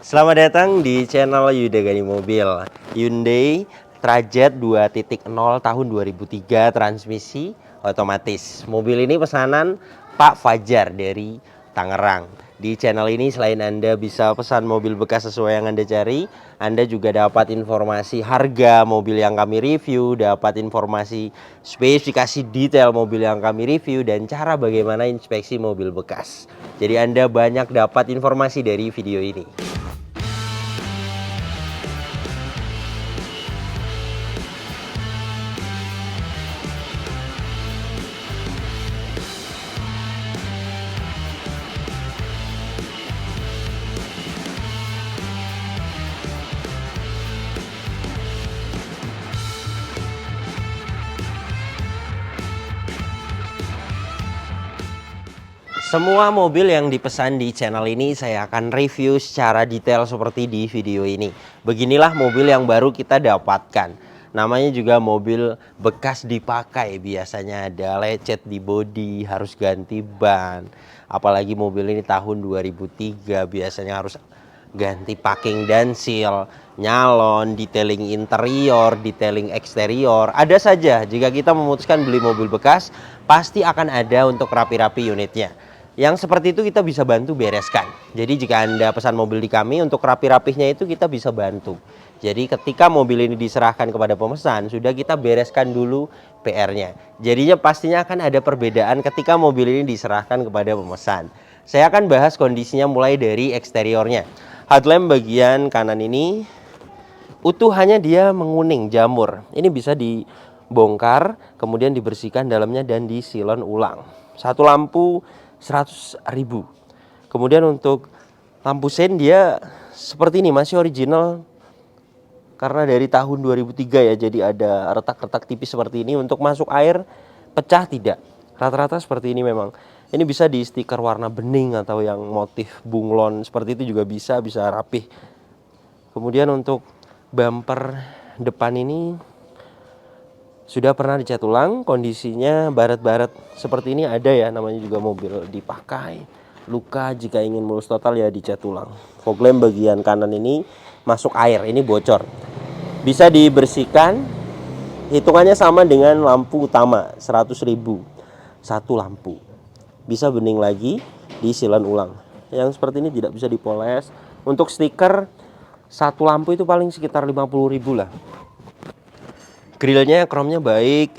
Selamat datang di channel Yuda Gani Mobil. Hyundai Trajet 2.0 tahun 2003 transmisi otomatis. Mobil ini pesanan Pak Fajar dari Tangerang. Di channel ini selain Anda bisa pesan mobil bekas sesuai yang Anda cari, Anda juga dapat informasi harga mobil yang kami review, dapat informasi spesifikasi detail mobil yang kami review, dan cara bagaimana inspeksi mobil bekas. Jadi Anda banyak dapat informasi dari video ini. Semua mobil yang dipesan di channel ini saya akan review secara detail seperti di video ini. Beginilah mobil yang baru kita dapatkan. Namanya juga mobil bekas dipakai. Biasanya ada lecet di bodi, harus ganti ban. Apalagi mobil ini tahun 2003, biasanya harus ganti packing dan seal, nyalon, detailing interior, detailing eksterior. Ada saja, jika kita memutuskan beli mobil bekas, pasti akan ada untuk rapi-rapi unitnya. Yang seperti itu kita bisa bantu bereskan. Jadi jika Anda pesan mobil di kami, untuk rapi-rapihnya itu kita bisa bantu. Jadi ketika mobil ini diserahkan kepada pemesan, sudah kita bereskan dulu PR-nya. Jadinya pastinya akan ada perbedaan ketika mobil ini diserahkan kepada pemesan. Saya akan bahas kondisinya mulai dari eksteriornya. Headlamp bagian kanan ini utuh, hanya dia menguning jamur. Ini bisa dibongkar, kemudian dibersihkan dalamnya dan disilon ulang. Satu lampu 100.000. Kemudian untuk lampu sen dia seperti ini, masih original karena dari tahun 2003 ya. Jadi ada retak-retak tipis seperti ini. Untuk masuk air pecah tidak, rata-rata seperti ini memang. Ini bisa di stiker warna bening atau yang motif bunglon seperti itu juga bisa rapih. Kemudian untuk bumper depan ini sudah pernah dicat ulang, kondisinya baret-baret seperti ini ada ya, namanya juga mobil dipakai. Luka, jika ingin mulus total ya dicat ulang. Fog lamp bagian kanan ini masuk air, ini bocor. Bisa dibersihkan, hitungannya sama dengan lampu utama, 100.000 satu lampu. Bisa bening lagi, disilon ulang. Yang seperti ini tidak bisa dipoles. Untuk stiker satu lampu itu paling sekitar 50.000 lah. Grillnya, chrome-nya baik.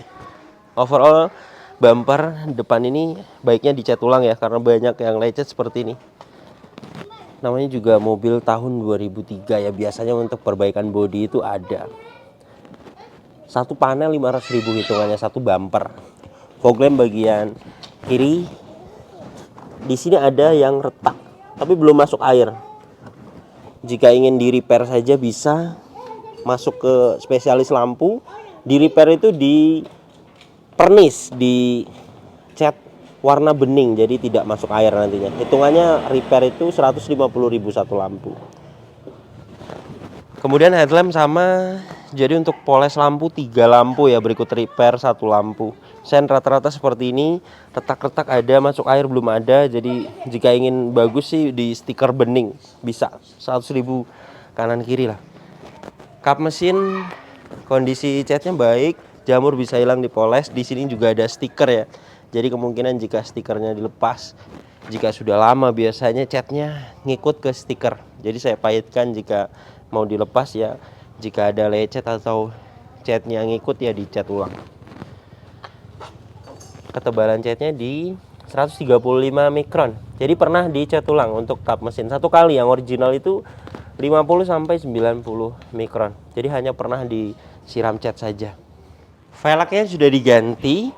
Overall bumper depan ini baiknya dicat ulang ya, karena banyak yang lecet seperti ini. Namanya juga mobil tahun 2003 ya, biasanya untuk perbaikan bodi itu ada. Satu panel 500.000 hitungannya, satu bumper. Fog lamp bagian kiri di sini ada yang retak tapi belum masuk air. Jika ingin di repair saja bisa masuk ke spesialis lampu. Di repair itu di pernis, di cat warna bening, jadi tidak masuk air nantinya. Hitungannya repair itu 150.000 satu lampu. Kemudian headlamp sama. Jadi untuk poles lampu 3 lampu ya, berikut repair 1 lampu. Sen rata-rata seperti ini, retak-retak ada, masuk air belum ada. Jadi jika ingin bagus sih di stiker bening bisa 100.000 kanan kiri lah. Kap mesin kondisi catnya baik, jamur bisa hilang dipoles. Di sini juga ada stiker ya. Jadi kemungkinan jika stikernya dilepas, jika sudah lama biasanya catnya ngikut ke stiker. Jadi saya pahitkan jika mau dilepas ya. Jika ada lecet atau catnya ngikut ya dicat ulang. Ketebalan catnya di 135 mikron. Jadi pernah dicat ulang untuk kap mesin satu kali. Yang original itu 50 sampai 90 mikron. Jadi hanya pernah disiram cat saja. Velgnya sudah diganti,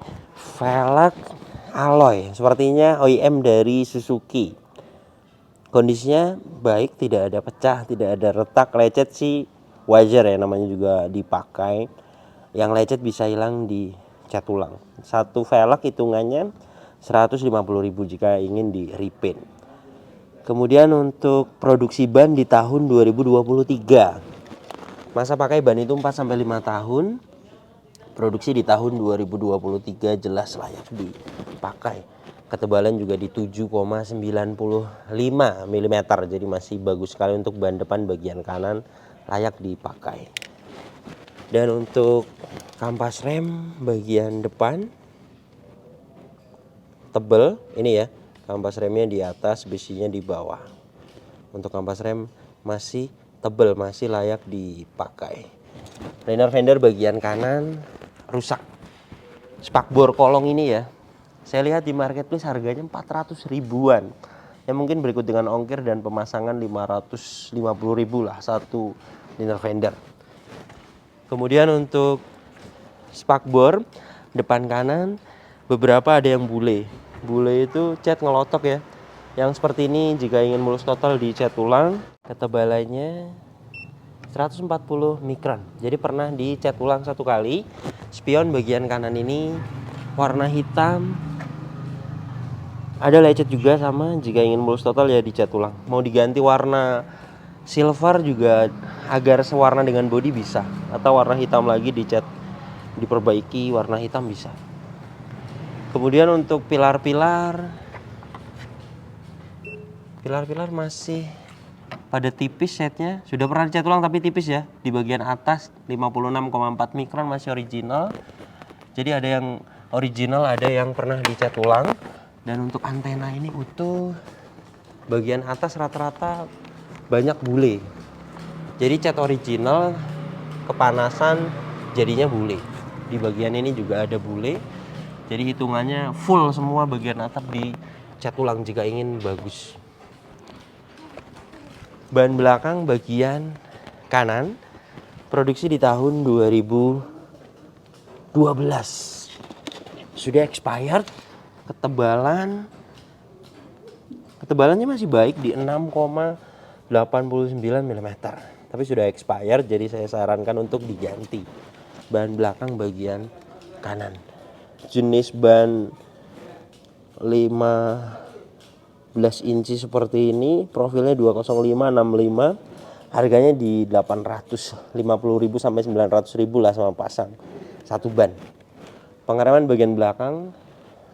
velg alloy, sepertinya OEM dari Suzuki. Kondisinya baik, tidak ada pecah, tidak ada retak. Lecet sih wajar ya, namanya juga dipakai. Yang lecet bisa hilang dicat ulang. Satu velg hitungannya 150.000 jika ingin di repaint. Kemudian untuk produksi ban di tahun 2023. Masa pakai ban itu 4 sampai 5 tahun. Produksi di tahun 2023 jelas layak dipakai. Ketebalan juga di 7,95 mm, jadi masih bagus sekali untuk ban depan bagian kanan, layak dipakai. Dan untuk kampas rem bagian depan tebel ini ya, kampas remnya di atas, besinya di bawah. Untuk kampas rem masih tebel, masih layak dipakai. Liner fender bagian kanan rusak. Spakbor kolong ini ya, saya lihat di marketplace harganya 400 ribuan. Ya mungkin berikut dengan ongkir dan pemasangan 550 ribu lah satu liner fender. Kemudian untuk spakbor depan kanan beberapa ada yang bule. Bule itu cat ngelotok ya. Yang seperti ini jika ingin mulus total dicat ulang. Ketebalannya 140 mikron. Jadi pernah dicat ulang satu kali. Spion bagian kanan ini warna hitam. Ada lecet juga sama, jika ingin mulus total ya dicat ulang. Mau diganti warna silver juga agar sewarna dengan bodi bisa, atau warna hitam lagi dicat, diperbaiki warna hitam bisa. Kemudian untuk pilar-pilar masih pada tipis setnya, sudah pernah dicat ulang tapi tipis ya. Di bagian atas 56,4 mikron masih original. Jadi ada yang original, ada yang pernah dicat ulang. Dan untuk antena ini utuh. Bagian atas rata-rata banyak bule. Jadi cat original, kepanasan jadinya bule. Di bagian ini juga ada bule. Jadi hitungannya full semua bagian atap dicat ulang jika ingin bagus. Ban belakang bagian kanan produksi di tahun 2012. Sudah expired. Ketebalannya masih baik di 6,89 mm. Tapi sudah expired, jadi saya sarankan untuk diganti. Ban belakang bagian kanan. Jenis ban 15 inci seperti ini, profilnya 20565, harganya di 850.000 sampai 900.000 lah sama pasang satu ban. Pengereman bagian belakang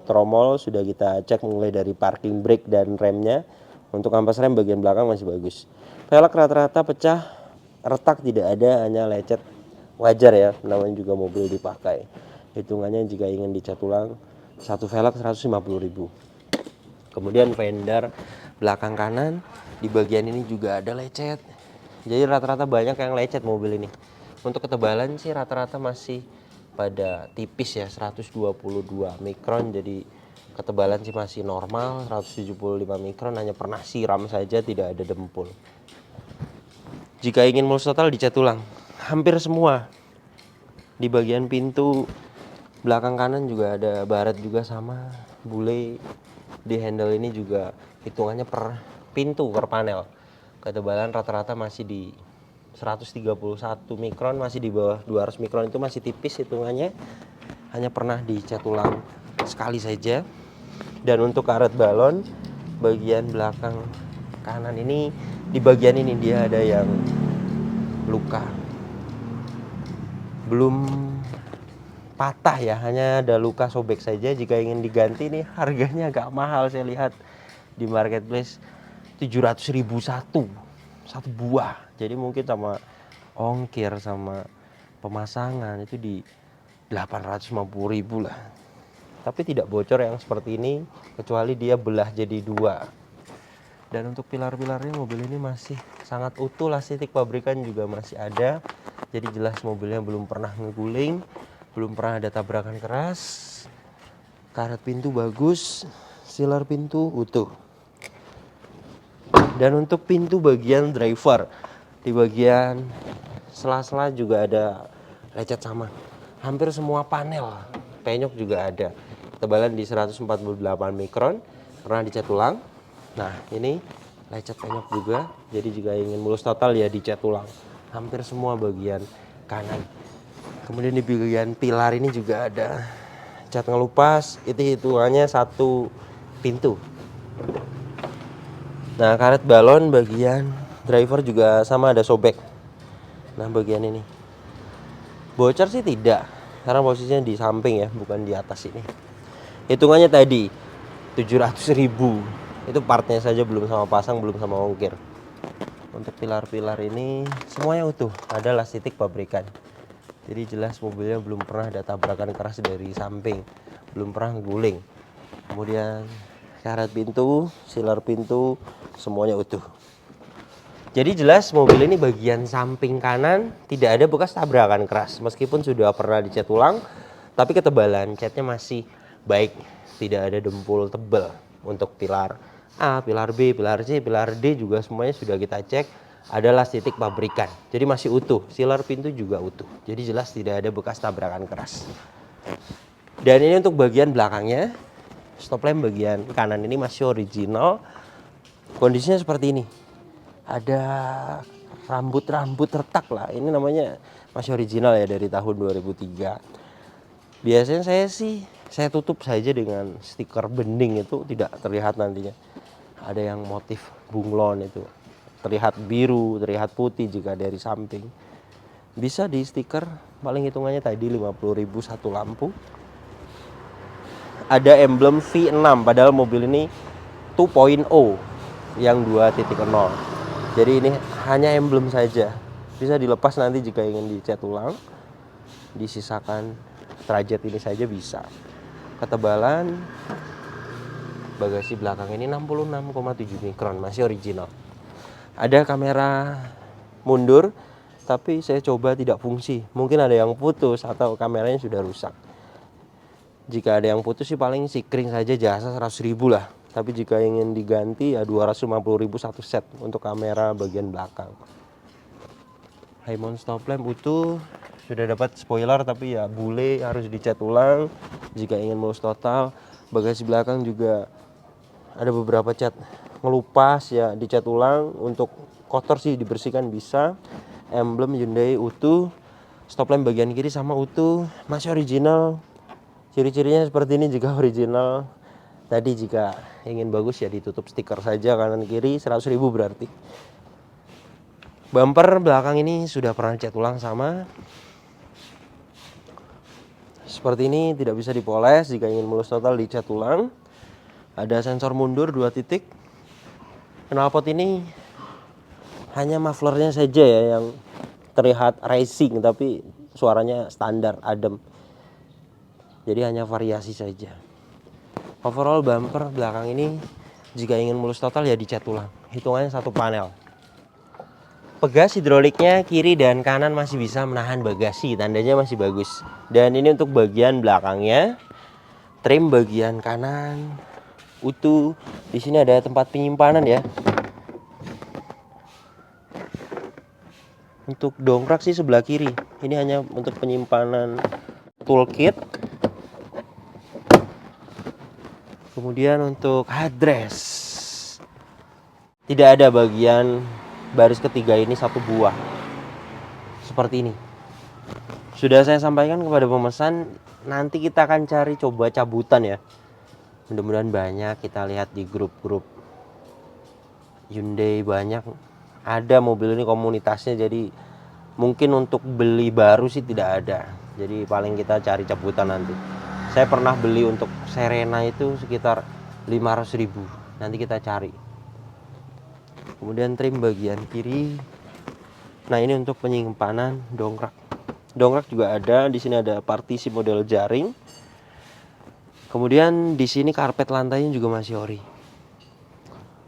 tromol sudah kita cek mulai dari parking brake dan remnya. Untuk ampas rem bagian belakang masih bagus. Velg rata-rata pecah, retak tidak ada, hanya lecet. Wajar ya, namanya juga mobil dipakai. Hitungannya jika ingin dicat ulang satu velg 150.000. Kemudian fender belakang kanan di bagian ini juga ada lecet. Jadi rata-rata banyak yang lecet mobil ini. Untuk ketebalan sih rata-rata masih pada tipis ya, 122 mikron. Jadi ketebalan sih masih normal, 175 mikron, hanya pernah siram saja, tidak ada dempul. Jika ingin mulus total dicat ulang hampir semua. Di bagian pintu belakang kanan juga ada baret juga sama bule. Di handle ini juga hitungannya per pintu, per panel. Ketebalan rata-rata masih di 131 mikron, masih di bawah 200 mikron, itu masih tipis hitungannya. Hanya pernah dicat ulang sekali saja. Dan untuk karet balon bagian belakang kanan ini, di bagian ini dia ada yang luka. Belum patah ya, hanya ada luka sobek saja. Jika ingin diganti nih harganya agak mahal, saya lihat di marketplace 700.000 satu buah. Jadi mungkin sama ongkir sama pemasangan itu di 850.000 lah. Tapi tidak bocor yang seperti ini, kecuali dia belah jadi dua. Dan untuk pilar-pilarnya mobil ini masih sangat utuh lah, titik pabrikan juga masih ada. Jadi jelas mobilnya belum pernah ngeguling, belum pernah ada tabrakan keras. Karet pintu bagus, sealer pintu utuh. Dan untuk pintu bagian driver, di bagian sela-sela juga ada lecet sama. Hampir semua panel penyok juga ada. Ketebalan di 148 mikron, pernah dicat ulang. Nah ini lecet penyok juga, jadi jika ingin mulus total ya dicat ulang. Hampir semua bagian kanan. Kemudian di bagian pilar ini juga ada cat ngelupas, itu hitungannya satu pintu. Nah karet balon bagian driver juga sama ada sobek. Nah bagian ini bocor sih tidak, karena posisinya di samping ya, bukan di atas ini. Hitungannya tadi 700.000. Itu partnya saja, belum sama pasang, belum sama ongkir. Untuk pilar-pilar ini semuanya utuh, ada las titik pabrikan. Jadi jelas mobilnya belum pernah ada tabrakan keras dari samping, belum pernah guling. Kemudian karet pintu, silar pintu, semuanya utuh. Jadi jelas mobil ini bagian samping kanan tidak ada bekas tabrakan keras. Meskipun sudah pernah dicat ulang, tapi ketebalan catnya masih baik. Tidak ada dempul tebal. Untuk pilar A, pilar B, pilar C, pilar D juga semuanya sudah kita cek. Ada las titik pabrikan. Jadi masih utuh. Silar pintu juga utuh. Jadi jelas tidak ada bekas tabrakan keras. Dan ini untuk bagian belakangnya. Stop lamp bagian kanan ini masih original. Kondisinya seperti ini. Ada rambut-rambut retak lah. Ini namanya masih original ya, dari tahun 2003. Biasanya saya tutup saja dengan stiker bening, itu tidak terlihat nantinya. Ada yang motif bunglon itu. Terlihat biru, terlihat putih jika dari samping. Bisa di stiker, paling hitungannya tadi 50.000 satu lampu. Ada emblem V6, padahal mobil ini 2.0 yang 2.0. Jadi ini hanya emblem saja. Bisa dilepas nanti jika ingin dicat ulang. Disisakan trajet ini saja bisa. Ketebalan bagasi belakang ini 66,7 mikron, masih original. Ada kamera mundur, tapi saya coba tidak fungsi. Mungkin ada yang putus atau kameranya sudah rusak. Jika ada yang putus sih paling sikring saja jasa 100.000 lah. Tapi jika ingin diganti ya 250.000 satu set untuk kamera bagian belakang. High mount stop lamp utuh. Sudah dapat spoiler tapi ya bule, harus dicat ulang jika ingin mulus total. Bagasi belakang juga ada beberapa cat ngelupas ya, dicat ulang. Untuk kotor sih dibersihkan bisa. Emblem Hyundai utuh. Stop lamp bagian kiri sama utuh, masih original. Ciri-cirinya seperti ini jika original. Tadi jika ingin bagus ya ditutup stiker saja kanan kiri, 100.000 berarti. Bumper belakang ini sudah pernah cat ulang sama. Seperti ini, tidak bisa dipoles. Jika ingin mulus total dicat ulang. Ada sensor mundur 2 titik. Knalpot ini hanya mufflernya saja ya yang terlihat racing, tapi suaranya standar, adem. Jadi hanya variasi saja. Overall bumper belakang ini jika ingin mulus total ya dicat ulang. Hitungannya satu panel. Pegas hidroliknya kiri dan kanan masih bisa menahan bagasi, tandanya masih bagus. Dan ini untuk bagian belakangnya. Trim bagian kanan utuh. Di sini ada tempat penyimpanan ya. Untuk dongkrak sih sebelah kiri. Ini hanya untuk penyimpanan toolkit. Kemudian untuk headrest, tidak ada bagian baris ketiga ini satu buah. Seperti ini. Sudah saya sampaikan kepada pemesan, nanti kita akan cari coba cabutan ya. Mudah-mudahan banyak, kita lihat di grup-grup Hyundai banyak. Ada mobil ini komunitasnya, jadi mungkin untuk beli baru sih tidak ada. Jadi paling kita cari cabutan nanti. Saya pernah beli untuk Serena itu sekitar 500.000. Nanti kita cari. Kemudian trim bagian kiri. Nah, ini untuk penyimpanan dongkrak. Dongkrak juga ada. Di sini ada partisi model jaring. Kemudian di sini karpet lantainya juga masih ori.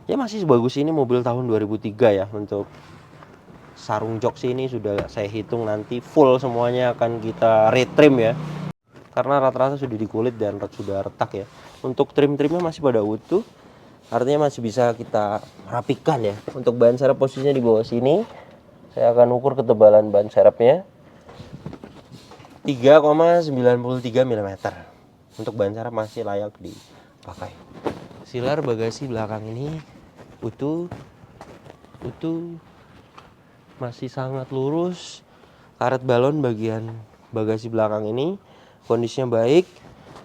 Ya masih sebagus ini mobil tahun 2003 ya. Untuk sarung jok sini sudah saya hitung nanti full semuanya akan kita retrim ya. Karena rata-rata sudah dikulit dan sudah retak ya. Untuk trim-trimnya masih pada utuh. Artinya masih bisa kita rapikan ya. Untuk ban serep posisinya di bawah sini. Saya akan ukur ketebalan ban serepnya. 3,93 mm. Untuk ban serep masih layak dipakai. Silar bagasi belakang ini utuh. Masih sangat lurus. Karet balon bagian bagasi belakang ini kondisinya baik.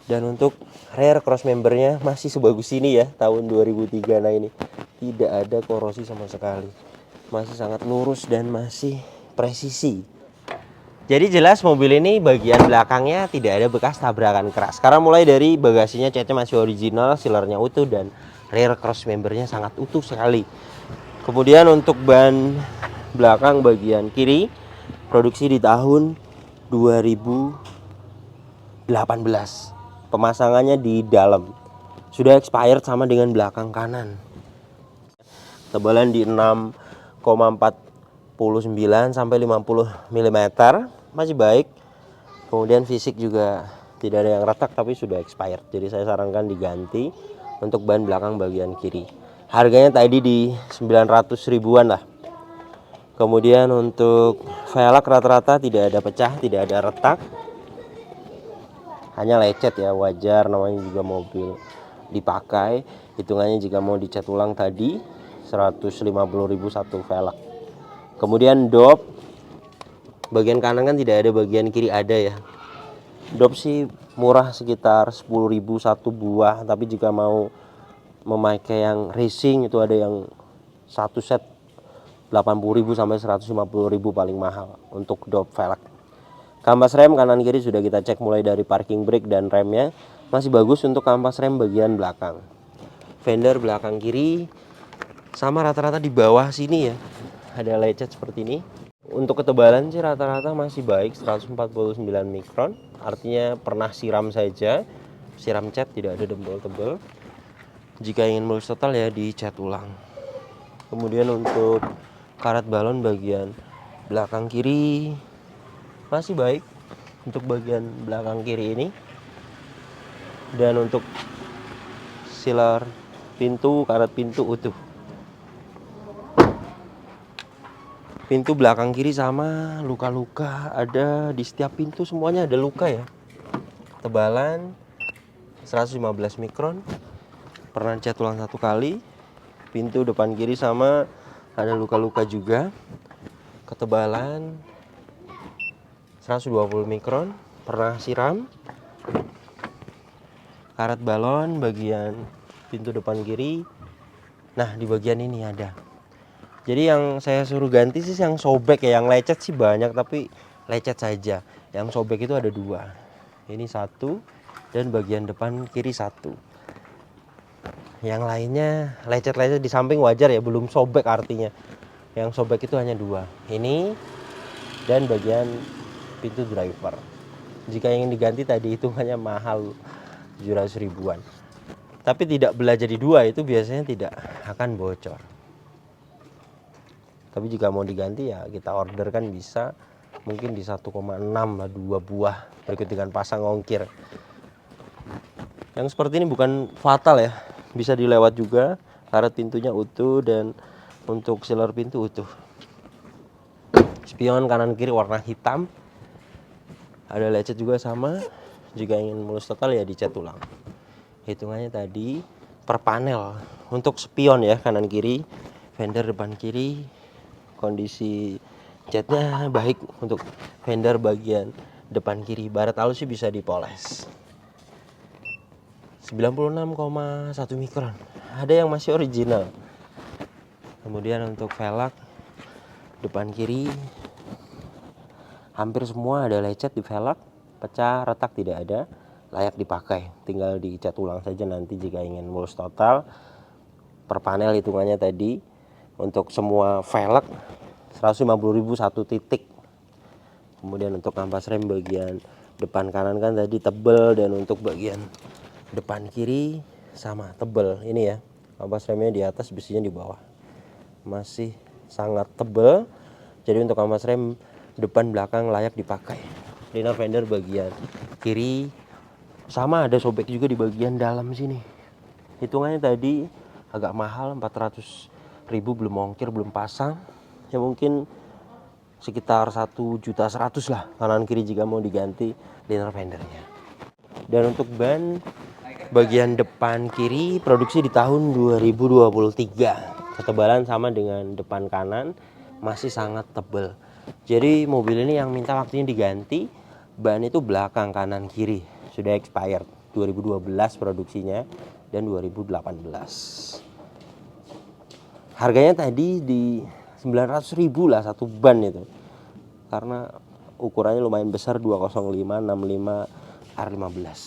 Dan untuk rear cross membernya masih sebagus ini ya, tahun 2003. Nah ini tidak ada korosi sama sekali, masih sangat lurus dan masih presisi. Jadi jelas mobil ini bagian belakangnya tidak ada bekas tabrakan keras. Karena mulai dari bagasinya catnya masih original, sealernya utuh, dan rear cross membernya sangat utuh sekali. Kemudian untuk ban belakang bagian kiri produksi di tahun 2018. Pemasangannya di dalam. Sudah expired sama dengan belakang kanan. Tebalan di 6,49 sampai 50 mm, masih baik. Kemudian fisik juga tidak ada yang retak tapi sudah expired. Jadi saya sarankan diganti untuk ban belakang bagian kiri. Harganya tadi di 900 ribuan lah. Kemudian untuk velg rata-rata tidak ada pecah, tidak ada retak. Hanya lecet ya, wajar, namanya juga mobil dipakai. Hitungannya jika mau dicat ulang tadi 150.000 satu velg. Kemudian dop bagian kanan kan tidak ada, bagian kiri ada ya. Dop sih murah, sekitar 10.000 satu buah, tapi jika mau memakai yang racing itu ada yang satu set 80.000 sampai 150.000 paling mahal untuk dop velg. Kampas rem kanan kiri sudah kita cek mulai dari parking brake dan remnya masih bagus untuk kampas rem bagian belakang. Fender belakang kiri sama rata-rata di bawah sini ya, ada lecet seperti ini. Untuk ketebalan sih rata-rata masih baik, 149 mikron, artinya pernah siram saja, siram cat, tidak ada tebel-tebel. Jika ingin mulus total ya dicat ulang. Kemudian untuk karet balon bagian belakang kiri masih baik untuk bagian belakang kiri ini. Dan untuk sealer pintu, karet pintu utuh. Pintu belakang kiri sama, luka-luka ada di setiap pintu, semuanya ada luka ya. Tebalan 115 mikron, pernah cat ulang satu kali. Pintu depan kiri sama, ada luka-luka juga. Ketebalan 120 mikron, pernah siram. Karet balon bagian pintu depan kiri. Nah, di bagian ini ada. Jadi yang saya suruh ganti sih yang sobek ya, yang lecet sih banyak tapi lecet saja. Yang sobek itu ada 2. Ini 1 dan bagian depan kiri 1. Yang lainnya lecet-lecet di samping wajar ya, belum sobek artinya. Yang sobek itu hanya 2. Ini dan bagian pintu driver. Jika ingin diganti tadi hitungannya mahal, 700 ribuan. Tapi tidak belah jadi 2 itu biasanya tidak akan bocor. Tapi jika mau diganti ya kita order kan bisa, mungkin di 1,6 lah 2 buah berikut dengan pasang ongkir. Yang seperti ini bukan fatal ya, bisa dilewat juga. Karet pintunya utuh dan untuk sealer pintu utuh. Spion kanan kiri warna hitam, ada lecet juga sama. Jika ingin mulus total ya dicat ulang. Hitungannya tadi per panel. Untuk spion ya kanan kiri, fender depan kiri, kondisi catnya baik. Untuk fender bagian depan kiri, baret halus sih bisa dipoles. 96,1 mikron, ada yang masih original. Kemudian untuk velg depan kiri hampir semua ada lecet di velg, pecah retak tidak ada, layak dipakai, tinggal dicat ulang saja nanti jika ingin mulus total. Per panel hitungannya tadi untuk semua velg 150.000 satu titik. Kemudian untuk kampas rem bagian depan kanan kan tadi tebel, dan untuk bagian depan kiri sama tebel. Ini ya, kampas remnya di atas, besinya di bawah, masih sangat tebel. Jadi untuk kampas rem depan belakang layak dipakai. Liner fender bagian kiri sama, ada sobek juga di bagian dalam sini. Hitungannya tadi agak mahal, 400.000 belum ongkir, belum pasang ya, mungkin sekitar 1.100.000 lah kanan kiri jika mau diganti liner fendernya. Dan untuk ban bagian depan kiri produksi di tahun 2023. Ketebalan sama dengan depan kanan, masih sangat tebal. Jadi mobil ini yang minta waktunya diganti, ban itu belakang kanan kiri sudah expired, 2012 produksinya dan 2018. Harganya tadi di 900.000 lah satu ban itu, karena ukurannya lumayan besar, 205/65 R15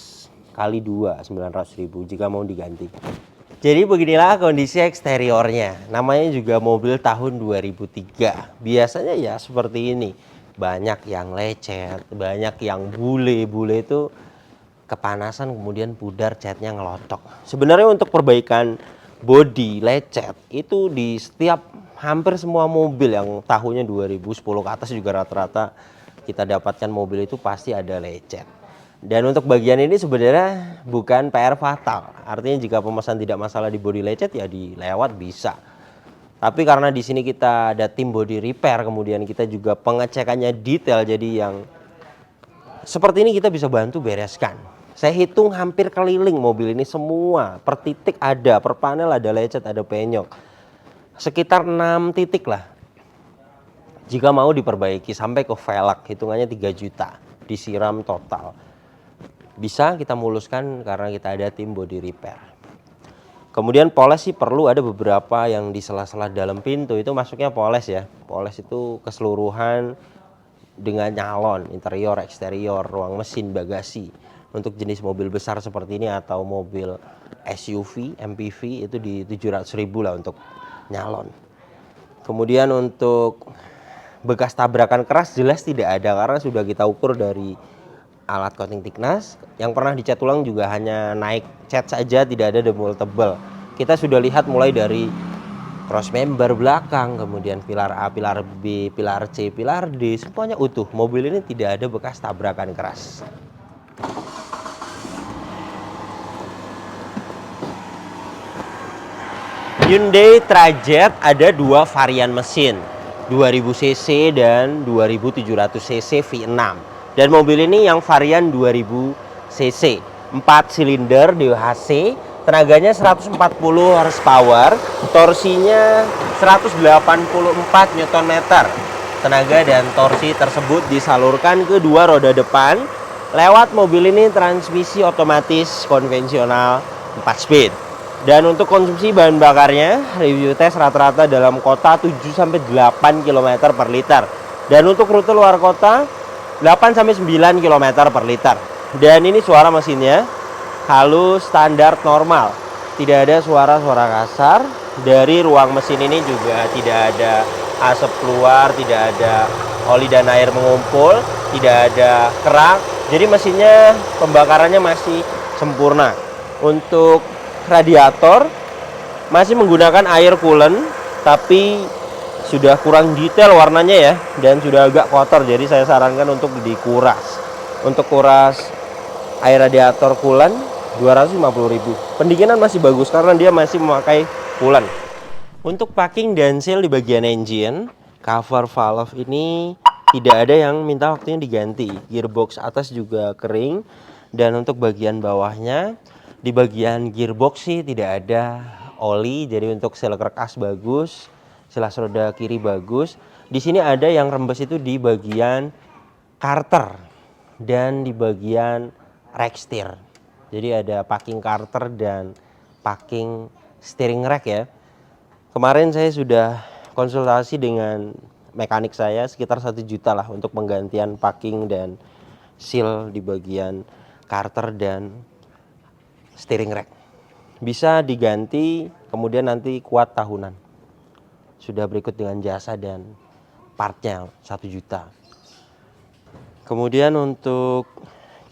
kali 2, 900.000 jika mau diganti. Jadi beginilah kondisi eksteriornya. Namanya juga mobil tahun 2003. Biasanya ya seperti ini. Banyak yang lecet, banyak yang bule. Bule itu kepanasan kemudian pudar, catnya ngelotok. Sebenarnya untuk perbaikan bodi lecet itu di setiap hampir semua mobil yang tahunnya 2010 ke atas juga rata-rata kita dapatkan mobil itu pasti ada lecet. Dan untuk bagian ini sebenarnya bukan PR fatal. Artinya jika pemesan tidak masalah di bodi lecet ya dilewat bisa. Tapi karena di sini kita ada tim body repair, kemudian kita juga pengecekannya detail, jadi yang seperti ini kita bisa bantu bereskan. Saya hitung hampir keliling mobil ini semua, per titik ada, per panel ada lecet, ada penyok. Sekitar 6 titik lah. Jika mau diperbaiki sampai ke velg, hitungannya 3 juta, disiram total. Bisa kita muluskan karena kita ada tim body repair. Kemudian poles sih perlu, ada beberapa yang di sela-sela dalam pintu itu masuknya poles ya. Poles itu keseluruhan dengan nyalon, interior, eksterior, ruang mesin, bagasi. Untuk jenis mobil besar seperti ini atau mobil SUV, MPV itu di 700.000 lah untuk nyalon. Kemudian untuk bekas tabrakan keras jelas tidak ada karena sudah kita ukur dari alat coating thickness. Yang pernah dicat ulang juga hanya naik cat saja, tidak ada demul tebal. Kita sudah lihat mulai dari cross member belakang, kemudian pilar A, pilar B, pilar C, pilar D, semuanya utuh. Mobil ini tidak ada bekas tabrakan keras. Hyundai Trajet ada dua varian mesin, 2000 cc dan 2700 cc V6. Dan mobil ini yang varian 2000 cc, 4 silinder DHC, tenaganya 140 horsepower, torsinya 184 Nm. Tenaga dan torsi tersebut disalurkan ke dua roda depan lewat mobil ini transmisi otomatis konvensional 4 speed. Dan untuk konsumsi bahan bakarnya, review tes rata-rata dalam kota 7-8 km per liter. Dan untuk rute luar kota 8-9 km per liter. Dan ini suara mesinnya halus, standar, normal. Tidak ada suara-suara kasar. Dari ruang mesin ini juga tidak ada asap keluar, tidak ada oli dan air mengumpul, tidak ada kerak. Jadi mesinnya pembakarannya masih sempurna. Untuk radiator masih menggunakan air coolant, tapi sudah kurang detail warnanya ya, dan sudah agak kotor, jadi saya sarankan untuk dikuras. Untuk kuras air radiator coolant 250.000. Pendinginan masih bagus karena dia masih memakai coolant. Untuk packing dan seal di bagian engine, cover valve ini tidak ada yang minta waktunya diganti. Gearbox atas juga kering, dan untuk bagian bawahnya di bagian gearbox sih tidak ada oli, jadi untuk seal kerkas bagus, selas roda kiri bagus. Di sini ada yang rembes itu di bagian karter dan di bagian rack steer. Jadi ada packing karter dan packing steering rack ya. Kemarin saya sudah konsultasi dengan mekanik saya sekitar 1 juta lah untuk penggantian packing dan seal di bagian karter dan steering rack. Bisa diganti, kemudian nanti kuat tahunan. Sudah berikut dengan jasa dan partnya 1 juta. Kemudian untuk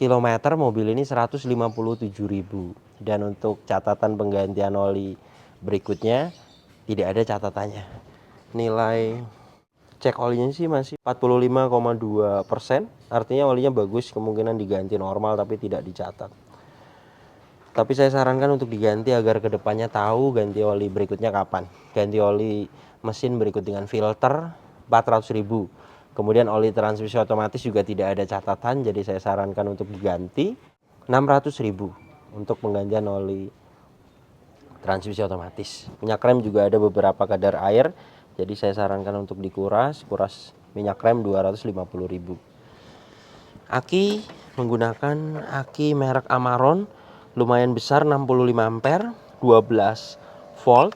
kilometer mobil ini 157.000. Dan untuk catatan penggantian oli berikutnya tidak ada catatannya. Nilai cek olinya sih masih 45,2%. Artinya olinya bagus, kemungkinan diganti normal tapi tidak dicatat. Tapi saya sarankan untuk diganti agar kedepannya tahu ganti oli berikutnya kapan. Ganti oli mesin berikut dengan filter 400.000. Kemudian oli transmisi otomatis juga tidak ada catatan, jadi saya sarankan untuk diganti 600.000 untuk penggantian oli transmisi otomatis. Minyak rem juga ada beberapa kadar air, jadi saya sarankan untuk dikuras. Kuras minyak rem 250.000. Aki menggunakan aki merek Amaron, lumayan besar, 65 ampere, 12 volt,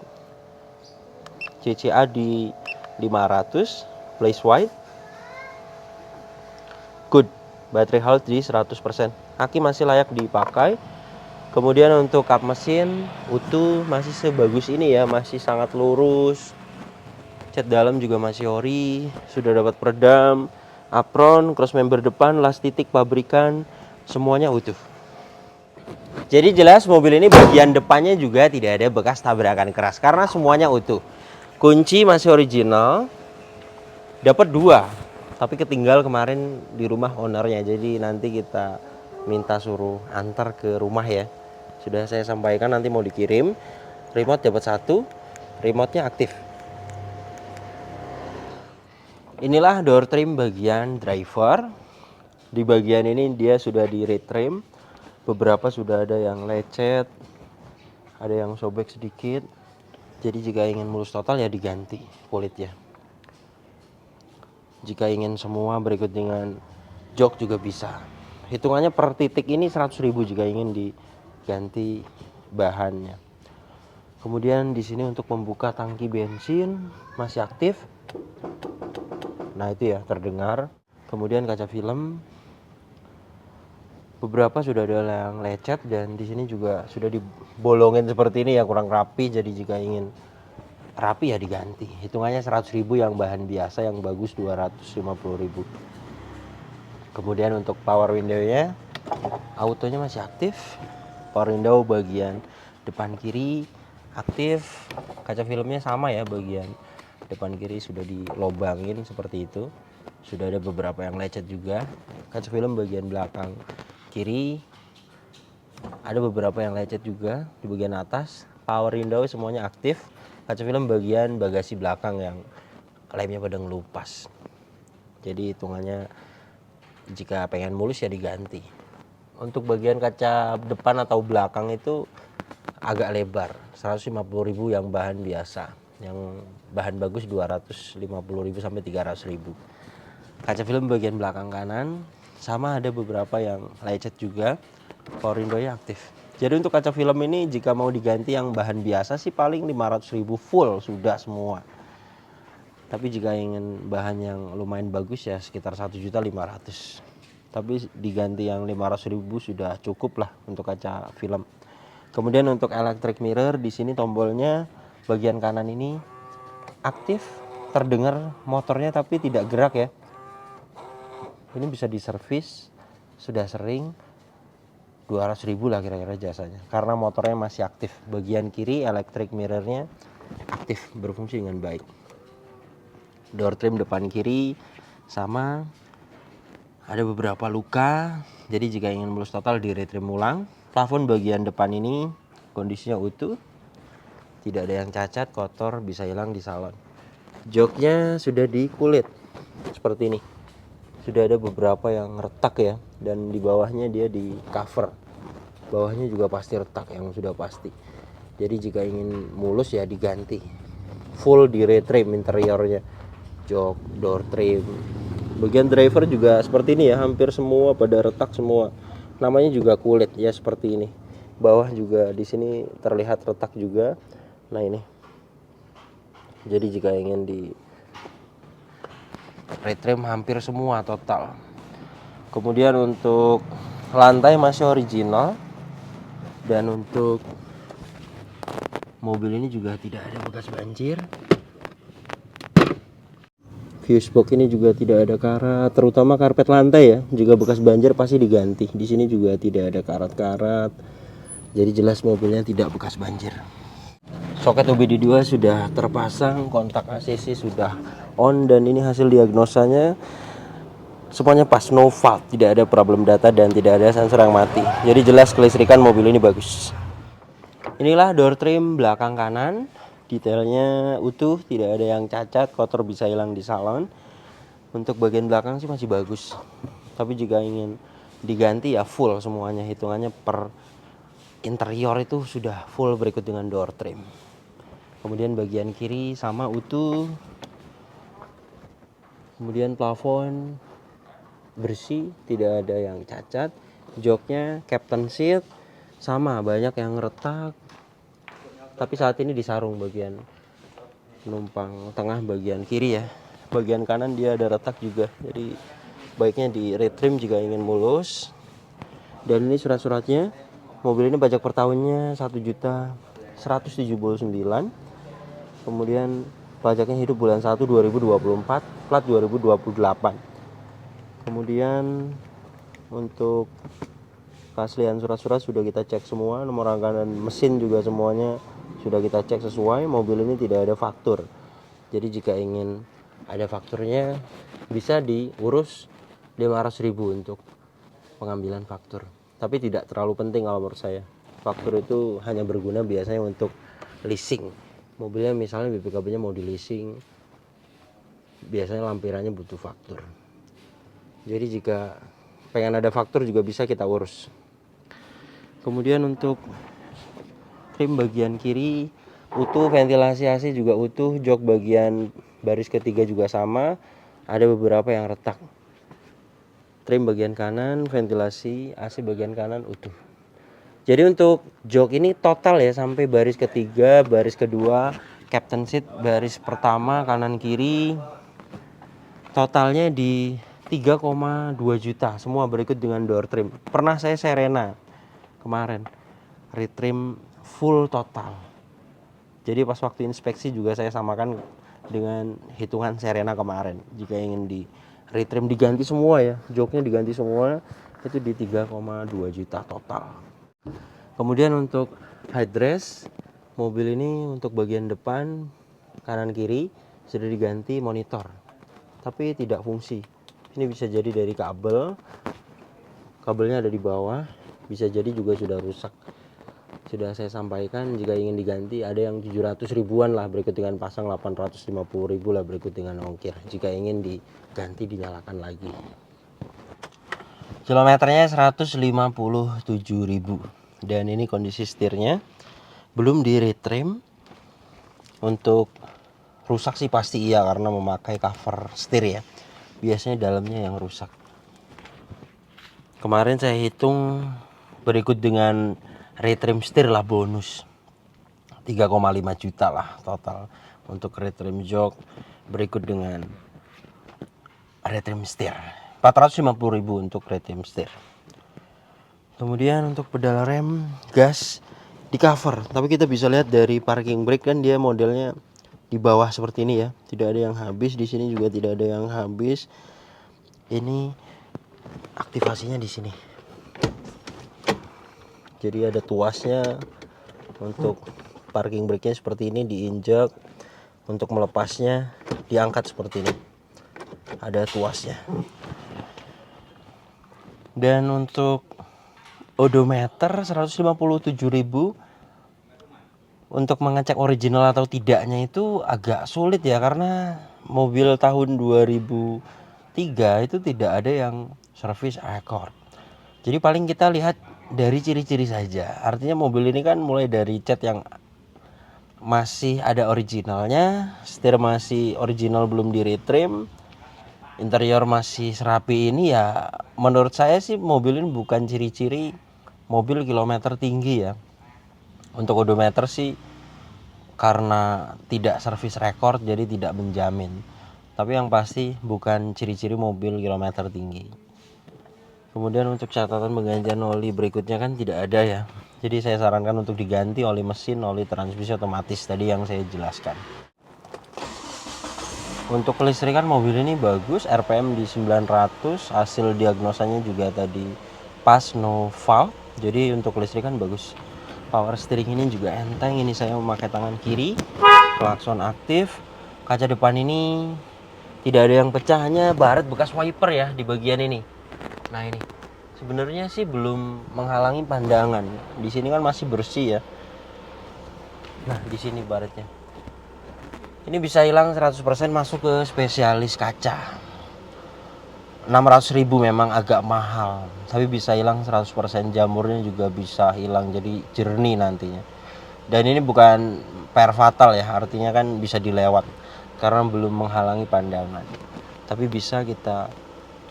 CCA di 500, place wide. good. Baterai health di 100%. Aki masih layak dipakai. Kemudian untuk kap mesin utuh, masih sebagus ini ya, masih sangat lurus. Cat dalam juga masih ori, sudah dapat peredam, apron, cross member depan, las titik pabrikan, semuanya utuh. Jadi jelas mobil ini bagian depannya juga tidak ada bekas tabrakan keras karena semuanya utuh. Kunci masih original, dapat 2, tapi ketinggal kemarin di rumah ownernya, jadi nanti kita minta suruh antar ke rumah ya. Sudah saya sampaikan nanti mau dikirim. Remote dapat 1, remote-nya aktif. Inilah door trim bagian driver. Di bagian ini dia sudah di retrim. Beberapa sudah ada yang lecet, ada yang sobek sedikit. Jadi jika ingin mulus total ya diganti kulitnya. Jika ingin semua berikut dengan jok juga bisa. Hitungannya per titik ini 100.000 jika ingin diganti bahannya. Kemudian di sini untuk membuka tangki bensin masih aktif. Nah itu ya terdengar. Kemudian kaca film. Beberapa sudah ada yang lecet dan di sini juga sudah dibolongin seperti ini ya, kurang rapi. Jadi jika ingin rapi ya diganti. Hitungannya 100.000 yang bahan biasa, yang bagus 250.000. Kemudian untuk power window-nya, autonya masih aktif. Power window bagian depan kiri aktif. Kaca filmnya sama ya, bagian depan kiri sudah dilobangin seperti itu. Sudah ada beberapa yang lecet juga. Kaca film bagian belakang kiri ada beberapa yang lecet juga di bagian atas. Power window semuanya aktif. Kaca film bagian bagasi belakang yang lemnya pada ngelupas. Jadi hitungannya jika pengen mulus ya diganti. Untuk bagian kaca depan atau belakang itu agak lebar, 150.000 yang bahan biasa. Yang bahan bagus 250.000 sampai 300.000. Kaca film bagian belakang kanan sama ada beberapa yang lecet juga. Power window-nya aktif. Jadi untuk kaca film ini jika mau diganti yang bahan biasa sih paling 500.000 full sudah semua. Tapi jika ingin bahan yang lumayan bagus ya sekitar 1.500.000. Tapi diganti yang 500.000 sudah cukup lah untuk kaca film. Kemudian untuk electric mirror di sini tombolnya bagian kanan ini aktif, terdengar motornya tapi tidak gerak ya. Ini bisa diservis, sudah sering. 200.000 lah kira-kira jasanya karena motornya masih aktif. Bagian kiri electric mirrornya aktif, berfungsi dengan baik. Door trim depan kiri sama, ada beberapa luka, jadi jika ingin mulus total di retrim ulang. Plafon bagian depan ini kondisinya utuh, tidak ada yang cacat, kotor, bisa hilang di salon. Joknya sudah dikulit seperti ini. Sudah ada beberapa yang retak ya, dan di bawahnya dia di cover. Bawahnya juga pasti retak yang sudah pasti. Jadi jika ingin mulus ya diganti. Full di retrim interiornya. Jok, door trim. Bagian driver juga seperti ini ya, hampir semua pada retak semua. Namanya juga kulit ya seperti ini. Bawah juga di sini terlihat retak juga. Nah ini. Jadi jika ingin di retrim hampir semua total. Kemudian untuk lantai masih original, dan untuk mobil ini juga tidak ada bekas banjir. Fuse box ini juga tidak ada karat, terutama karpet lantai ya. Jika bekas banjir pasti diganti. Di sini juga tidak ada karat-karat. Jadi jelas mobilnya tidak bekas banjir. Soket OBD2 sudah terpasang, kontak ACC sudah on, dan ini hasil diagnosanya semuanya pas, no fault, tidak ada problem data dan tidak ada sensor yang mati. Jadi jelas kelistrikan mobil ini bagus. Inilah door trim belakang kanan, detailnya utuh, tidak ada yang cacat, kotor bisa hilang di salon. Untuk bagian belakang sih masih bagus. Tapi jika ingin diganti ya full semuanya, hitungannya per interior itu sudah full berikut dengan door trim. Kemudian bagian kiri sama utuh. Kemudian plafon bersih, tidak ada yang cacat. Joknya captain seat sama, banyak yang retak. Tapi saat ini disarung bagian penumpang tengah bagian kiri ya. Bagian kanan dia ada retak juga. Jadi baiknya di retrim jika ingin mulus. Dan ini surat-suratnya. Mobil ini pajak per tahunnya 1.179.000. Kemudian pajaknya hidup bulan 1 2024, plat 2028. Kemudian untuk keaslian surat-surat sudah kita cek semua, nomor rangkaian mesin juga semuanya sudah kita cek sesuai. Mobil ini tidak ada faktur. Jadi jika ingin ada fakturnya bisa diurus 500.000 untuk pengambilan faktur. Tapi tidak terlalu penting kalau menurut saya. Faktur itu hanya berguna biasanya untuk leasing. Mobilnya misalnya BPKB-nya mau di leasing, biasanya lampirannya butuh faktur. Jadi jika pengen ada faktur juga bisa kita urus. Kemudian untuk rim bagian kiri utuh, ventilasi AC juga utuh, jok bagian baris ketiga juga sama, ada beberapa yang retak. Trim bagian kanan, ventilasi AC bagian kanan utuh. Jadi untuk jok ini total ya sampai baris ketiga, baris kedua, captain seat baris pertama kanan kiri totalnya di 3,2 juta. Semua berikut dengan door trim. Pernah saya Serena kemarin retrim full total. Jadi pas waktu inspeksi juga saya samakan dengan hitungan Serena kemarin. Jika ingin di retrim diganti semua ya, joknya diganti semua, itu di 3,2 juta total. Kemudian untuk headrest mobil ini untuk bagian depan kanan kiri sudah diganti monitor, tapi tidak fungsi. Ini bisa jadi dari kabelnya ada di bawah, bisa jadi juga sudah rusak. Sudah saya sampaikan jika ingin diganti ada yang 700 ribuan lah, berikut dengan pasang 850 ribu lah, berikut dengan ongkir. Jika ingin diganti dinyalakan lagi. Kilometernya 157 ribu. Dan ini kondisi setirnya belum di retrim. Untuk rusak sih pasti iya karena memakai cover setir ya. Biasanya dalamnya yang rusak. Kemarin saya hitung berikut dengan retrim setir lah bonus 3,5 juta lah total untuk retrim jok berikut dengan retrim setir 450 ribu untuk retrim setir. Kemudian untuk pedal rem gas di cover, tapi kita bisa lihat dari parking brake kan dia modelnya di bawah seperti ini ya, tidak ada yang habis. Di sini juga tidak ada yang habis. Ini aktivasinya di sini. Jadi ada tuasnya untuk parking brake-nya seperti ini, diinjak. Untuk melepasnya diangkat seperti ini. Ada tuasnya. Dan untuk odometer 157.000 untuk mengecek original atau tidaknya itu agak sulit ya, karena mobil tahun 2003 itu tidak ada yang service record. Jadi paling kita lihat dari ciri-ciri saja. Artinya mobil ini kan mulai dari cat yang masih ada originalnya, setir masih original belum di retrim, interior masih serapi ini ya. Menurut saya sih mobil ini bukan ciri-ciri mobil kilometer tinggi ya. Untuk odometer sih karena tidak servis record jadi tidak menjamin. Tapi yang pasti bukan ciri-ciri mobil kilometer tinggi. Kemudian untuk catatan penggantian oli berikutnya kan tidak ada ya. Jadi saya sarankan untuk diganti oli mesin, oli transmisi otomatis tadi yang saya jelaskan. Untuk kelistrikan mobil ini bagus, RPM di 900, hasil diagnosanya juga tadi pas, no fault. Jadi untuk kelistrikan bagus. Power steering ini juga enteng, ini saya memakai tangan kiri. Klakson aktif. Kaca depan ini tidak ada yang pecah, hanya baret bekas wiper ya di bagian ini. Nah ini sebenarnya sih belum menghalangi pandangan. Di sini kan masih bersih ya. Nah di sini baretnya. Ini bisa hilang 100% masuk ke spesialis kaca. 600.000 memang agak mahal, tapi bisa hilang 100%. Jamurnya juga bisa hilang, jadi jernih nantinya. Dan ini bukan per fatal ya, artinya kan bisa dilewat karena belum menghalangi pandangan. Tapi bisa kita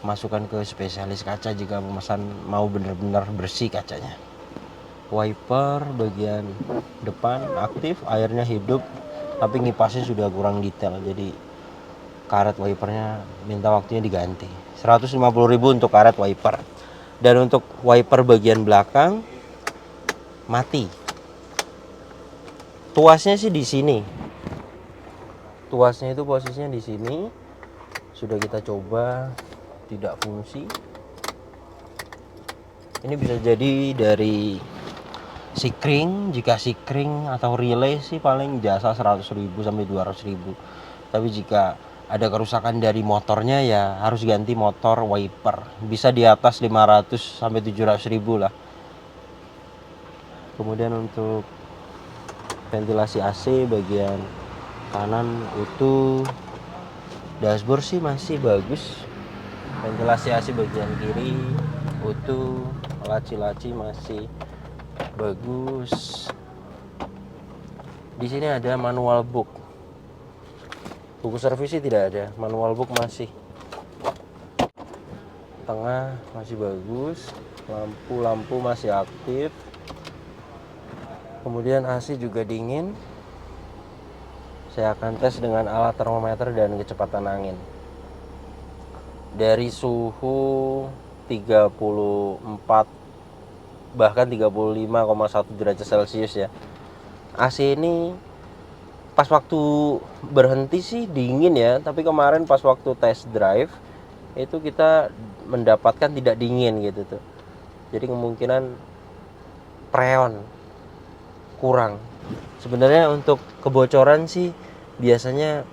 masukkan ke spesialis kaca jika pemesan mau benar-benar bersih kacanya. Wiper bagian depan aktif, airnya hidup, tapi ngipasnya sudah kurang detail, jadi karet wipernya minta waktunya diganti. 150.000 untuk karet wiper. Dan untuk wiper bagian belakang mati. Tuasnya sih di sini. Tuasnya itu posisinya di sini. Sudah kita coba tidak fungsi. Ini bisa jadi dari sikring. Jika sikring atau relay sih paling jasa 100.000 sampai 200.000. Tapi jika ada kerusakan dari motornya ya harus ganti motor wiper. Bisa di atas 500 sampai 700.000 lah. Kemudian untuk ventilasi AC bagian kanan utuh. Dashboard sih masih bagus. Ventilasi AC bagian kiri utuh. Laci-laci masih bagus. Di sini ada manual book. Buku servis sih tidak ada, manual book masih. Tengah masih bagus, lampu masih aktif. Kemudian AC juga dingin. Saya akan tes dengan alat termometer dan kecepatan angin. Dari suhu 34 bahkan 35,1 derajat Celcius ya. AC ini pas waktu berhenti sih dingin ya, tapi kemarin pas waktu test drive itu kita mendapatkan tidak dingin gitu tuh. Jadi kemungkinan freon kurang. Sebenarnya untuk kebocoran sih biasanya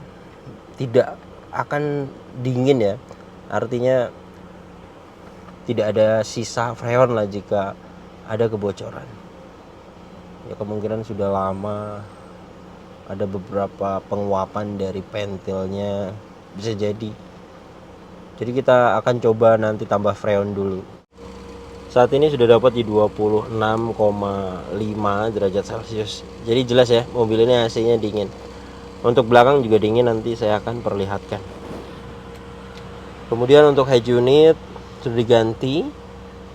tidak akan dingin ya. Artinya tidak ada sisa freon lah jika ada kebocoran. Ya kemungkinan sudah lama, ada beberapa penguapan dari pentilnya, bisa jadi. Jadi kita akan coba nanti tambah freon dulu. Saat ini sudah dapat di 26,5 derajat Celcius. Jadi jelas ya, mobil ini AC-nya dingin. Untuk belakang juga dingin, nanti saya akan perlihatkan. Kemudian untuk head unit sudah diganti.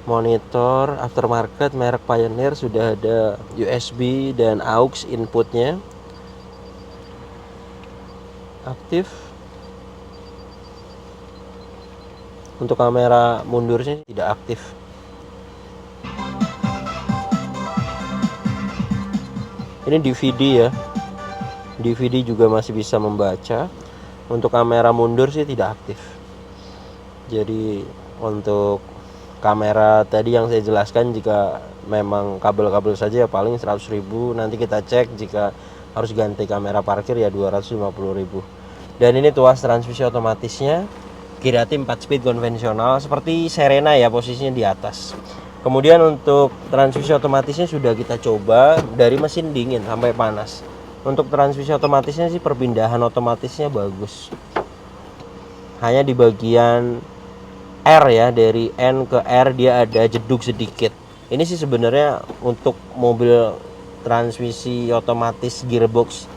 Monitor aftermarket merek Pioneer, sudah ada USB dan aux inputnya. Aktif. Untuk kamera mundurnya tidak aktif. Ini DVD ya. DVD juga masih bisa membaca. Untuk kamera mundur sih tidak aktif. Jadi untuk kamera tadi yang saya jelaskan, jika memang kabel-kabel saja ya paling 100.000. Nanti kita cek jika harus ganti kamera parkir ya 250.000. Dan ini tuas transmisi otomatisnya Kirati 4 speed konvensional seperti Serena ya, posisinya di atas. Kemudian untuk transmisi otomatisnya sudah kita coba dari mesin dingin sampai panas. Untuk transmisi otomatisnya sih perpindahan otomatisnya bagus. Hanya di bagian R ya, dari N ke R dia ada jeduk sedikit. Ini sih sebenarnya untuk mobil transmisi otomatis gearbox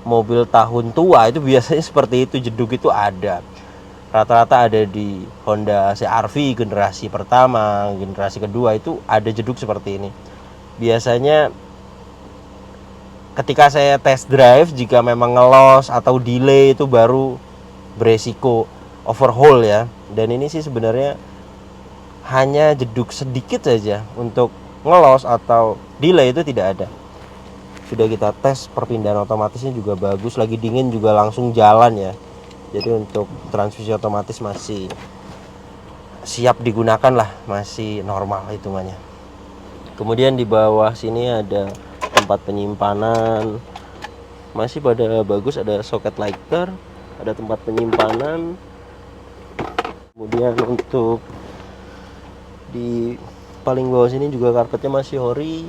mobil tahun tua itu biasanya seperti itu, jeduk itu ada. Rata-rata ada di Honda CR-V generasi pertama, generasi kedua itu ada jeduk seperti ini. Biasanya ketika saya test drive, jika memang ngelos atau delay itu baru beresiko overhaul ya. Dan ini sih sebenarnya hanya jeduk sedikit saja, untuk ngelos atau delay itu tidak ada. Sudah kita tes, perpindahan otomatisnya juga bagus, lagi dingin juga langsung jalan ya. Jadi untuk transmisi otomatis masih siap digunakan lah, masih normal hitungannya. Kemudian di bawah sini ada tempat penyimpanan, masih pada bagus, ada soket lighter, ada tempat penyimpanan. Kemudian untuk di paling bawah sini juga karpetnya masih ori.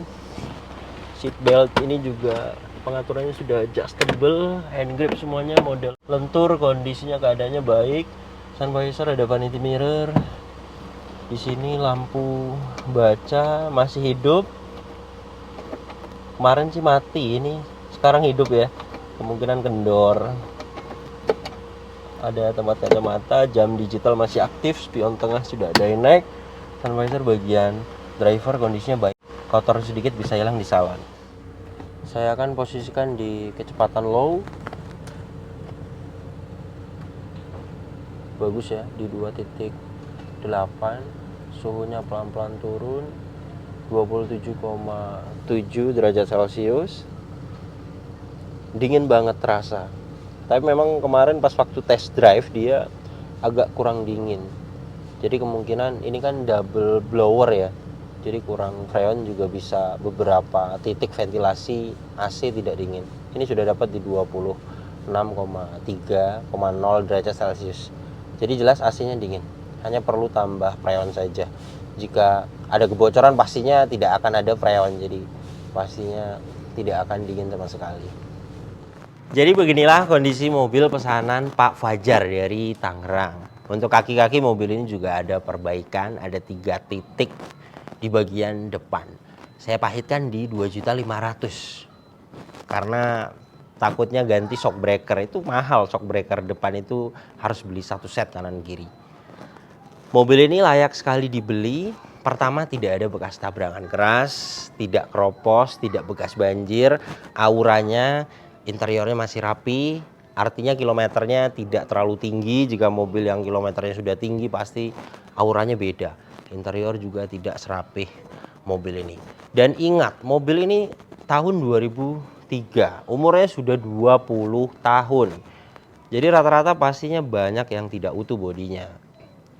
Seat belt ini juga pengaturannya sudah adjustable, hand grip semuanya model lentur, kondisinya keadaannya baik. Sun visor ada vanity mirror. Di sini lampu baca masih hidup. Kemarin sih mati, ini sekarang hidup ya. Kemungkinan kendor. Ada tempat kacamata, jam digital masih aktif, spion tengah sudah dynac. Sun visor bagian driver kondisinya baik. Kotor sedikit bisa hilang di sawan. Saya akan posisikan di kecepatan low. bagus ya di 2.8, suhunya pelan-pelan turun 27,7 derajat Celcius, dingin banget terasa. Tapi memang kemarin pas waktu test drive dia agak kurang dingin, jadi kemungkinan ini kan double blower ya, jadi kurang freon juga bisa beberapa titik ventilasi AC tidak dingin. Ini sudah dapat di 26,3,0 derajat Celcius. Jadi jelas AC-nya dingin. Hanya perlu tambah freon saja. Jika ada kebocoran pastinya tidak akan ada freon. Jadi pastinya tidak akan dingin sama sekali. Jadi beginilah kondisi mobil pesanan Pak Fajar dari Tangerang. Untuk kaki-kaki mobil ini juga ada perbaikan, ada 3 titik di bagian depan. Saya pahitkan di 2.500.000 karena takutnya ganti shock breaker, itu mahal. Shock breaker depan itu harus beli 1 set kanan kiri. Mobil ini layak sekali dibeli. Pertama, tidak ada bekas tabrakan keras, tidak keropos, tidak bekas banjir, auranya, interiornya masih rapi. Artinya kilometernya tidak terlalu tinggi. Jika mobil yang kilometernya sudah tinggi pasti auranya beda. Interior juga tidak serapih mobil ini. Dan ingat, mobil ini tahun 2003, umurnya sudah 20 tahun. Jadi rata-rata pastinya banyak yang tidak utuh bodinya.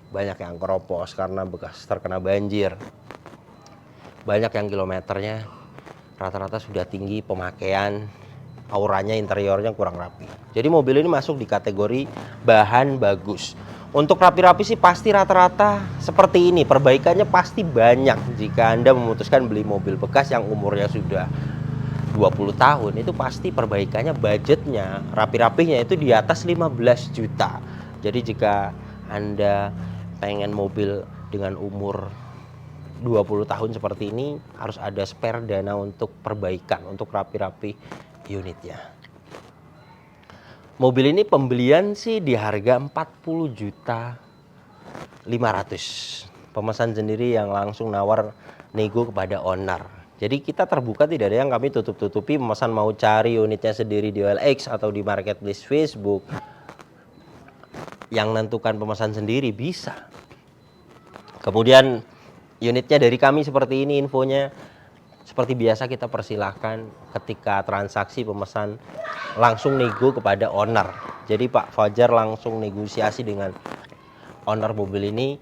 Banyak yang keropos karena bekas terkena banjir. Banyak yang kilometernya rata-rata sudah tinggi, pemakaian, auranya, interiornya kurang rapi. Jadi mobil ini masuk di kategori bahan bagus. Untuk rapi-rapi sih pasti rata-rata seperti ini. Perbaikannya pasti banyak. Jika Anda memutuskan beli mobil bekas yang umurnya sudah 20 tahun, itu pasti perbaikannya, budgetnya, rapi-rapihnya itu di atas 15 juta. Jadi jika Anda pengen mobil dengan umur 20 tahun seperti ini, harus ada spare dana untuk perbaikan, untuk rapi-rapi unitnya. Mobil ini pembelian sih di harga 40.500.000. Pemesan sendiri yang langsung nawar nego kepada owner. Jadi kita terbuka, tidak ada yang kami tutup-tutupi. Pemesan mau cari unitnya sendiri di OLX atau di marketplace Facebook, yang nentukan pemesan sendiri bisa. Kemudian unitnya dari kami seperti ini infonya. Seperti biasa kita persilahkan ketika transaksi pemesan langsung nego kepada owner. Jadi Pak Fajar langsung negosiasi dengan owner mobil ini,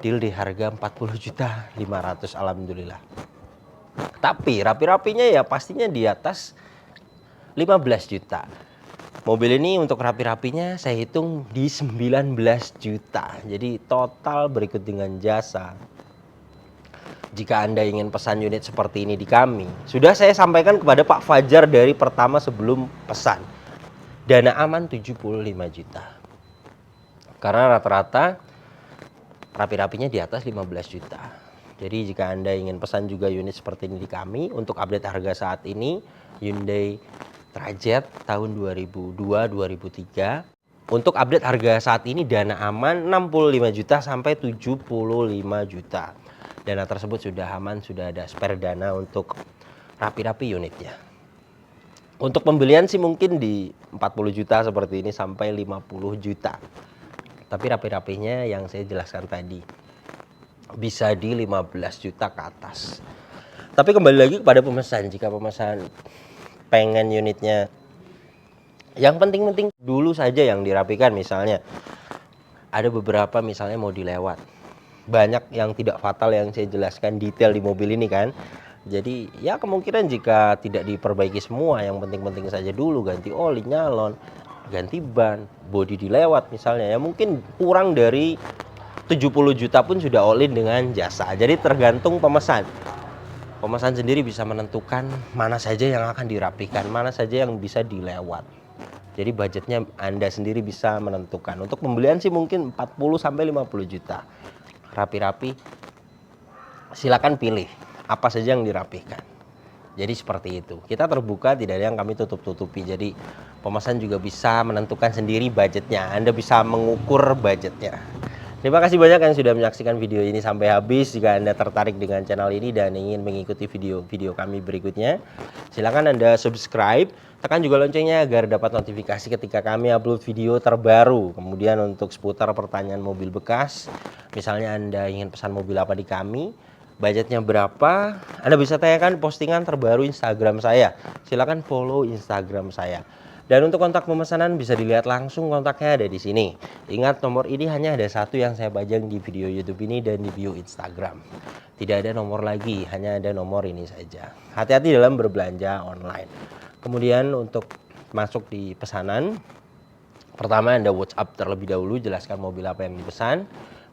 deal di harga 40.500.000, alhamdulillah. Tapi rapi-rapinya ya pastinya di atas 15 juta. Mobil ini untuk rapi-rapinya saya hitung di 19 juta. Jadi total berikut dengan jasa. Jika Anda ingin pesan unit seperti ini di kami, sudah saya sampaikan kepada Pak Fajar dari pertama sebelum pesan. Dana aman 75 juta. Karena rata-rata rapi-rapinya di atas 15 juta. Jadi jika Anda ingin pesan juga unit seperti ini di kami, untuk update harga saat ini, Hyundai Trajet tahun 2002-2003. Untuk update harga saat ini dana aman 65 juta sampai 75 juta. Dana tersebut sudah aman, sudah ada spare dana untuk rapi-rapi unitnya. Untuk pembelian sih mungkin di 40 juta seperti ini sampai 50 juta. Tapi rapi-rapinya yang saya jelaskan tadi bisa di 15 juta ke atas. Tapi kembali lagi kepada pemesan. Jika pemesan pengen unitnya yang penting-penting dulu saja yang dirapikan, misalnya ada beberapa misalnya mau dilewat. Banyak yang tidak fatal yang saya jelaskan detail di mobil ini kan. Jadi ya kemungkinan jika tidak diperbaiki semua, yang penting-penting saja dulu, ganti oli, nyalon, ganti ban, bodi dilewat misalnya, ya mungkin kurang dari 70 juta pun sudah all in dengan jasa. Jadi tergantung pemesan. Pemesan sendiri bisa menentukan mana saja yang akan dirapikan, mana saja yang bisa dilewat. Jadi budgetnya Anda sendiri bisa menentukan. Untuk pembelian sih mungkin 40 sampai 50 juta. Rapi-rapi silakan pilih apa saja yang dirapikan. Jadi seperti itu. Kita terbuka, tidak ada yang kami tutup-tutupi. Jadi pemesan juga bisa menentukan sendiri budgetnya. Anda bisa mengukur budgetnya. Terima kasih banyak yang sudah menyaksikan video ini sampai habis. Jika Anda tertarik dengan channel ini dan ingin mengikuti video-video kami berikutnya, silakan Anda subscribe, Tekan juga loncengnya agar dapat notifikasi ketika kami upload video terbaru. Kemudian untuk seputar pertanyaan mobil bekas, misalnya Anda ingin pesan mobil apa di kami, budgetnya berapa, Anda bisa tanyakan postingan terbaru Instagram saya. Silakan follow Instagram saya. Dan untuk kontak pemesanan bisa dilihat langsung, kontaknya ada di sini. Ingat, nomor ini hanya ada satu yang saya pajang di video YouTube ini dan di bio Instagram. Tidak ada nomor lagi, hanya ada nomor ini saja. Hati-hati dalam berbelanja online. Kemudian untuk masuk di pesanan, pertama Anda WhatsApp terlebih dahulu, jelaskan mobil apa yang dipesan.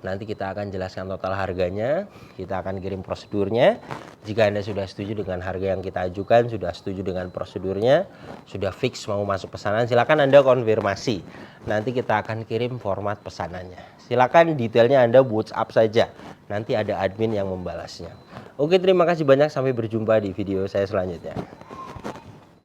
Nanti kita akan jelaskan total harganya, kita akan kirim prosedurnya. Jika Anda sudah setuju dengan harga yang kita ajukan, sudah setuju dengan prosedurnya, sudah fix mau masuk pesanan, silakan Anda konfirmasi. Nanti kita akan kirim format pesanannya. Silakan detailnya Anda WhatsApp saja, nanti ada admin yang membalasnya. Oke, terima kasih banyak, sampai berjumpa di video saya selanjutnya.